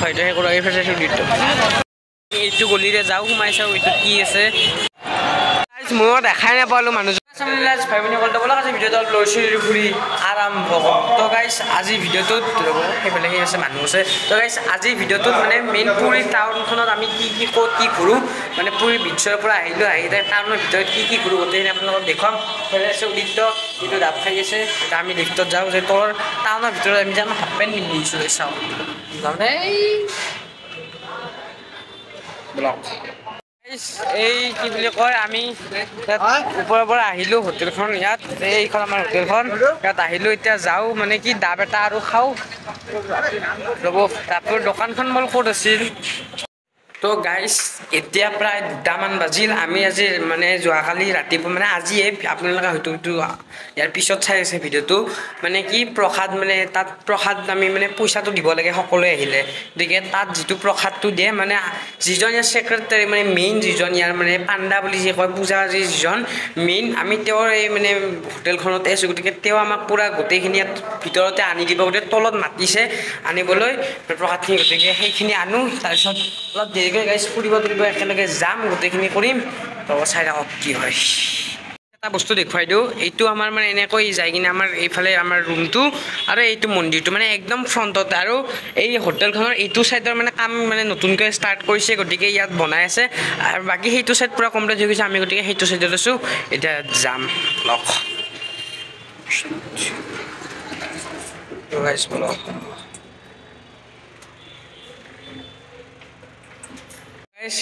হয়তো সেই কৰোঁ এইফালে সুধিটো এইটো গলিৰে যাওঁ সোমাই চাওঁ এইটো কি আছে মই দেখাই নাপালোঁ মানুহজন ভাই ভনী সকল বলক আজি ভিডিঅ'টো লৈছোঁ ঘূৰি আৰম্ভ তো গাইছ আজি ভিডিঅ'টোত ৰ'ব সেইফালে সেই আছে মানুহ আছে তো গাইছ আজি ভিডিঅ'টোত মানে মেইন পুৰী টাউনখনত আমি কি ক'ত কি ঘূৰোঁ মানে পুৰী বিচৰ পৰা আহিলোঁ আহি টাউনৰ ভিতৰত কি ঘূৰোঁ গোটেইখিনি আপোনালোকক দেখুৱাম সেইফালে আছে উদিত্য যিটো ডাব খাই আছে এতিয়া আমি লিফ্টত যাওঁ যে তলৰ টাউনৰ ভিতৰত আমি যাম হাফ পেণ্ট পিন্ধি দিছোঁ চাওঁ তাৰমানে ব্লগ এই কি বুলি কয় আমি ওপৰৰ পৰা আহিলোঁ হোটেলখন ইয়াত এইখন আমাৰ হোটেলখন ইয়াত আহিলোঁ এতিয়া যাওঁ মানে কি ডাব এটা আৰু খাওঁ ৰ'ব ডাবৰ দোকানখন মোৰ ক'ত আছিল তো গাইছ এতিয়া প্ৰায় 2টামান বাজিল আমি আজি মানে যোৱাকালি ৰাতিপুৱা মানে আজিয়ে আপোনালোকে হয়তো ইয়াৰ পিছত চাই আছে ভিডিঅ'টো মানে কি প্ৰসাদ মানে তাত প্ৰসাদ আমি মানে পইচাটো দিব লাগে সকলোৱে আহিলে গতিকে তাত যিটো প্ৰসাদটো দিয়ে মানে যিজন ইয়াৰ ছেক্ৰেটাৰী মানে মেইন যিজন ইয়াৰ মানে পাণ্ডা বুলি যি কয় পূজাৰী যিজন মেইন আমি তেওঁৰ এই মানে হোটেলখনতে আছোঁ গতিকে তেওঁ আমাক পূৰা গোটেইখিনি ইয়াত ভিতৰতে আনি দিব গতিকে তলত মাতিছে আনিবলৈ প্ৰসাদখিনি গতিকে সেইখিনি আনো তাৰপিছত অলপ দেৰিকৈ গাইছ ফুৰিব একেলগে যাম গোটেইখিনি কৰিম তো চাই থাকক কি হয় এটা বস্তু দেখুৱাই দিওঁ এইটো আমাৰ মানে এনেকৈ যাই কিনে আমাৰ এইফালে আমাৰ ৰুমটো আৰু এইটো মন্দিৰটো মানে একদম ফ্ৰণ্টতে আৰু এই হোটেলখনৰ এইটো ছাইডৰ মানে কাম মানে নতুনকৈ ষ্টাৰ্ট কৰিছে গতিকে ইয়াত বনাই আছে আৰু বাকী সেইটো ছাইড পূৰা কমপ্লিট হৈ গৈছে আমি গতিকে সেইটো ছাইডত আছোঁ এতিয়া যাম লগ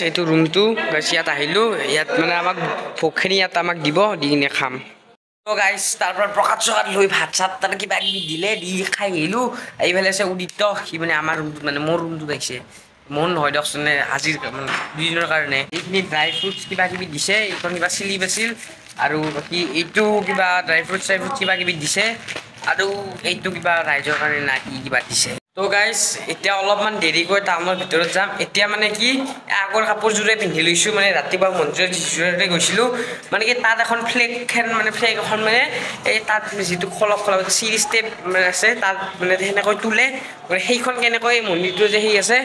এইটো ৰুমটো গাইছ ইয়াত আহিলোঁ ইয়াত মানে আমাক ভোগখিনি ইয়াত আমাক দিব দি কিনে খাম তো গাইছ তাৰ পৰা প্ৰসাদ চসাদ লৈ ভাত চাত তাত কিবা কিবি দিলে দি খাই আহিলোঁ এইফালে আছে উদিত্য সি মানে আমাৰ ৰুমটোত মানে মোৰ ৰুমটোত আহিছে মোৰ নহয় দিয়কচোন আজিৰ মানে 2 দিনৰ কাৰণে এইখিনি ড্ৰাই ফ্ৰুটছ কিবা কিবি দিছে এইখন কিবা চিলিপ আছিল আৰু বাকী এইটো কিবা ড্ৰাই ফ্ৰুট কিবা কিবি দিছে আৰু এইটো কিবা ৰাইজৰ কাৰণে না কি কিবা দিছে তো গাইছ এতিয়া অলপমান দেৰিকৈ টাউনৰ ভিতৰত যাম এতিয়া মানে কি আগৰ কাপোৰযোৰে পিন্ধি লৈছোঁ মানে ৰাতিপুৱা মন্দিৰত যিযোৰে গৈছিলোঁ মানে কি তাত এখন ফ্লেগ এখন মানে এই তাত যিটো খলক চিৰি ষ্টেপ আছে তাত মানে সেনেকৈ তোলে সেইখন কেনেকৈ মন্দিৰটো যে সেই আছে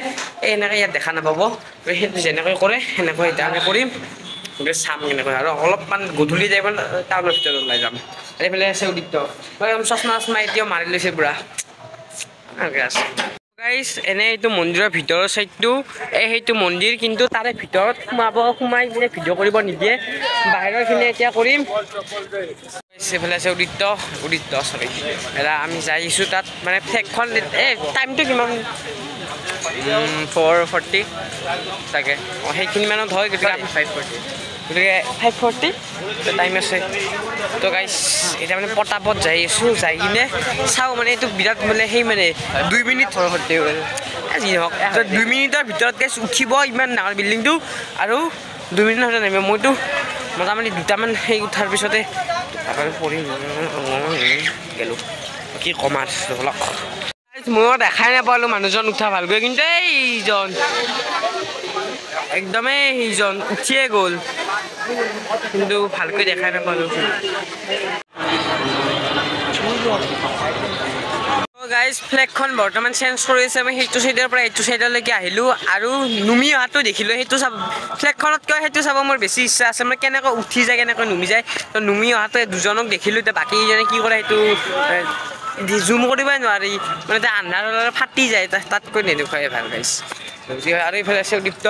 এই এনেকৈ ইয়াত দেখা নাপাব সেইটো যেনেকৈ কৰে সেনেকৈ এতিয়া আমি কৰিম গতিকে চাম কেনেকৈ আৰু অলপমান গধূলি যাই মানে টাউনৰ ভিতৰত ওলাই যাম এইফালে আছে উদিত্য চশমা চশমা এতিয়াও মাৰি লৈছে পুৰা গাইছ এনে এইটো মন্দিৰৰ ভিতৰৰ চাইডটো সেইটো মন্দিৰ কিন্তু তাৰে ভিতৰত সোমাই কিনে ভিডিঅ' কৰিব নিদিয়ে বাহিৰৰখিনি এতিয়া কৰিম এইফালে আছে উদিত্য চৰি এৰা আমি যাই আহিছোঁ তাত মানে ফ্লেগখন টাইমটো কিমান 4:40 চাগে সেইখিনি মানত হয় গতিকে আমি 5:40 গতিকে 5:40 টাইম আছে তো গাইছ এতিয়া মানে পটাপট যাই আছোঁ যাই কিনে চাওঁ মানে এইটো বিৰাট মানে সেই মানে 2 মিনিট যি হওক 2 মিনিটৰ ভিতৰত গাইছ উঠিব ইমান ডাঙৰ বিল্ডিংটো আৰু 2 মিনিট হ'লে নামিব মইতো মোটামুটি 2টামান সেই উঠাৰ পিছতে পঢ়ি গ'লোঁ কি কম আৰু মই দেখাই নাপালোঁ মানুহজন উঠা ভালকৈ কিন্তু এইজন একদমেই সেইজন উঠিয়ে গ'ল কিন্তু ভালকৈ দেখাই নাপালোঁ গাইজ ফ্লেগখন বৰ্তমান চেঞ্জ কৰিছে আমি সেইটো চাইডৰ পৰা এইটো চাইডলৈকে আহিলোঁ আৰু নুমি অহাটো দেখিলোঁ সেইটো চাব ফ্লেগখনতকৈ সেইটো চাব মোৰ বেছি ইচ্ছা আছে মানে কেনেকৈ উঠি যায় কেনেকৈ নুমি যায় তো নুমি অহাটো দুজনক দেখিলোঁ এতিয়া বাকীজনে কি কৰে সেইটো জুম কৰিবই নোৱাৰি মানে এতিয়া আন্ধাৰ ফাটি যায় তাতকৈ নেদেখুৱাই ভাল গাইছ আৰু এইফালে আছে উদিত্য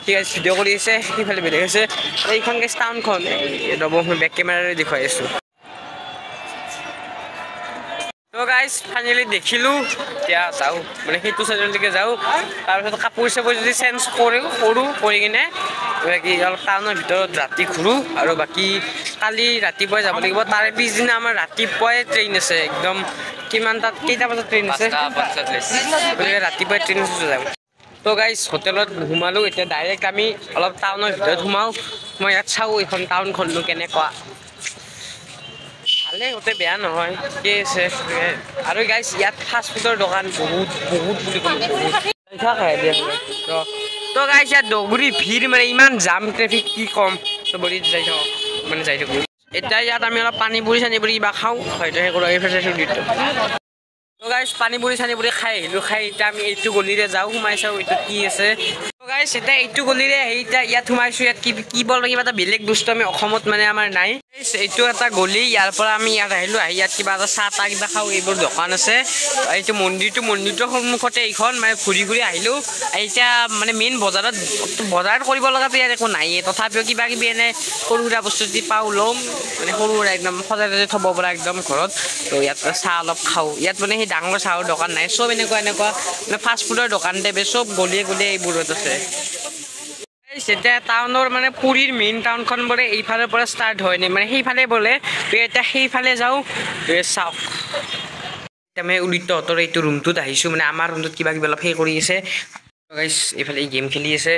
ঠিক আছে ভিডিঅ' কৰি আছে সেইফালে বেলেগ আছে আৰু এইখন গাইছ টাউনখন ৰ'ব মই বেক কেমেৰাৰে দেখুৱাই আছোঁ তো গাইছ ফাইনেলি দেখিলোঁ এতিয়া যাওঁ মানে সেইটো চাইডলৈকে যাওঁ তাৰপিছত কাপোৰ চাপোৰ যদি চেঞ্জ কৰোঁ কৰি কিনে বাকী অলপ টাউনৰ ভিতৰত ৰাতি ঘূৰোঁ আৰু বাকী কালি ৰাতিপুৱাই যাব লাগিব তাৰে পিছদিনা আমাৰ ৰাতিপুৱাই ট্ৰেইন আছে একদম কিমান তাত কেইটা বজাত ট্ৰেইন আছে গতিকে ৰাতিপুৱাই ট্ৰেইন যাম তো গাইছ হোটেলত সোমালোঁ এতিয়া ডাইৰেক্ট আমি অলপ টাউনৰ ভিতৰত সোমাওঁ মই ইয়াত চাওঁ এইখন টাউনখননো কেনেকুৱা ভালে গোটেই বেয়া নহয় ঠিকেই আছে আৰু গাইছ ইয়াত ফাষ্ট ফুডৰ দোকান বহুত বুলি ক'লোঁ তো গাইছ ইয়াত দগুৰি ভিৰ মানে ইমান জাম ট্ৰেফিক কি ক'ম তো বৰি যাই থাকোঁ এতিয়া ইয়াত আমি অলপ পানী পুৰি চানী পুৰি কিবা খাওঁ হয়তো সেই কৰোঁ এইফালে তো গাইছ পানীপুৰি চানীপুৰি খাই আহিলোঁ খাই এতিয়া আমি এইটো গলিৰে যাওঁ সোমাই চাওঁ এইটো কি আছে তো গাইছ এতিয়া এইটো গলিৰে আহি এতিয়া ইয়াত সোমাইছোঁ ইয়াত কি বল কিবা এটা বেলেগ বস্তু আমি অসমত মানে আমাৰ নাই এইটো এটা গলি ইয়াৰ পৰা আমি ইয়াত আহিলোঁ আহি ইয়াত কিবা এটা চাহ তাহ কিবা খাওঁ এইবোৰ দোকান আছে এইটো মন্দিৰটোৰ সন্মুখতে এইখন মানে ঘূৰি ঘূৰি আহিলোঁ এতিয়া মানে মেইন বজাৰত কৰিব লগাটো ইয়াত একো নাইয়ে তথাপিও কিবা কিবি এনে সৰু সুৰা বস্তু যদি পাওঁ ল'ম মানে সৰু সুৰা একদম সজাই থ'ব পৰা একদম ঘৰত তো ইয়াত চাহ অলপ খাওঁ ইয়াত মানে সেই ডাঙৰ চাহৰ দোকান নাই চব এনেকুৱা মানে ফাষ্ট ফুডৰ দোকান টাইপে চব গলিয়ে এইবোৰত আছে যেতিয়া টাউনৰ মানে পুৰীৰ মেইন টাউনখন বোলে এইফালৰ পৰা ষ্টাৰ্ট হয় নে মানে সেইফালে বোলে এতিয়া সেইফালে যাওঁ চাওক এতিয়া মই উলিতহঁতৰ এইটো ৰুমটোত আহিছোঁ মানে আমাৰ ৰুমটোত কিবা কিবি অলপ সেই কৰি আছে গাইছ এইফালে গেম খেলি আছে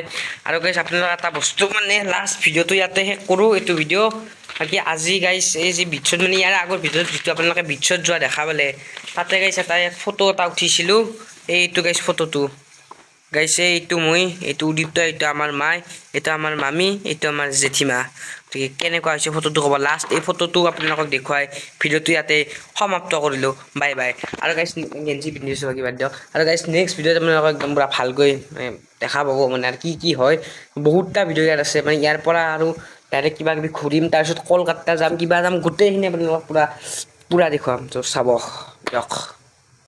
আৰু গাইছ আপোনালোকৰ এটা বস্তু মানে লাষ্ট ভিডিঅ'টো ইয়াতে শেষ কৰোঁ এইটো ভিডিঅ' বাকী আজি গাইছ এই যি বিচত মানে ইয়াৰ আগৰ ভিডিঅ'ত যিটো আপোনালোকে বিচত যোৱা দেখা পালে তাতে গাইছ এটা ফটো এটা উঠিছিলোঁ এইটো গাইছ ফটোটো গাইছে এইটো মই এইটো উদীপ্ত এইটো আমাৰ মাই এইটো আমাৰ মামী এইটো আমাৰ জেঠীমা গতিকে কেনেকুৱা হৈছে ফটোটো ক'ব লাষ্ট এই ফটোটো আপোনালোকক দেখুৱাই ভিডিঅ'টো ইয়াতে সমাপ্ত কৰিলোঁ বাই বাই আৰু গাইছ গেঞ্জি পিন্ধিছোঁ কিবা দিয়ক আৰু গাইছ নেক্সট ভিডিঅ'ত আপোনালোকক একদম পূৰা ভালকৈ দেখা পাব মানে আৰু কি হয় বহুতটা ভিডিঅ' ইয়াত আছে মানে ইয়াৰ পৰা আৰু ডাইৰেক্ট কিবা কিবি ঘূৰিম তাৰপিছত কলকাতা যাম কিবা যাম গোটেইখিনি আপোনালোকক পূৰা দেখুৱাম তো চাব দিয়ক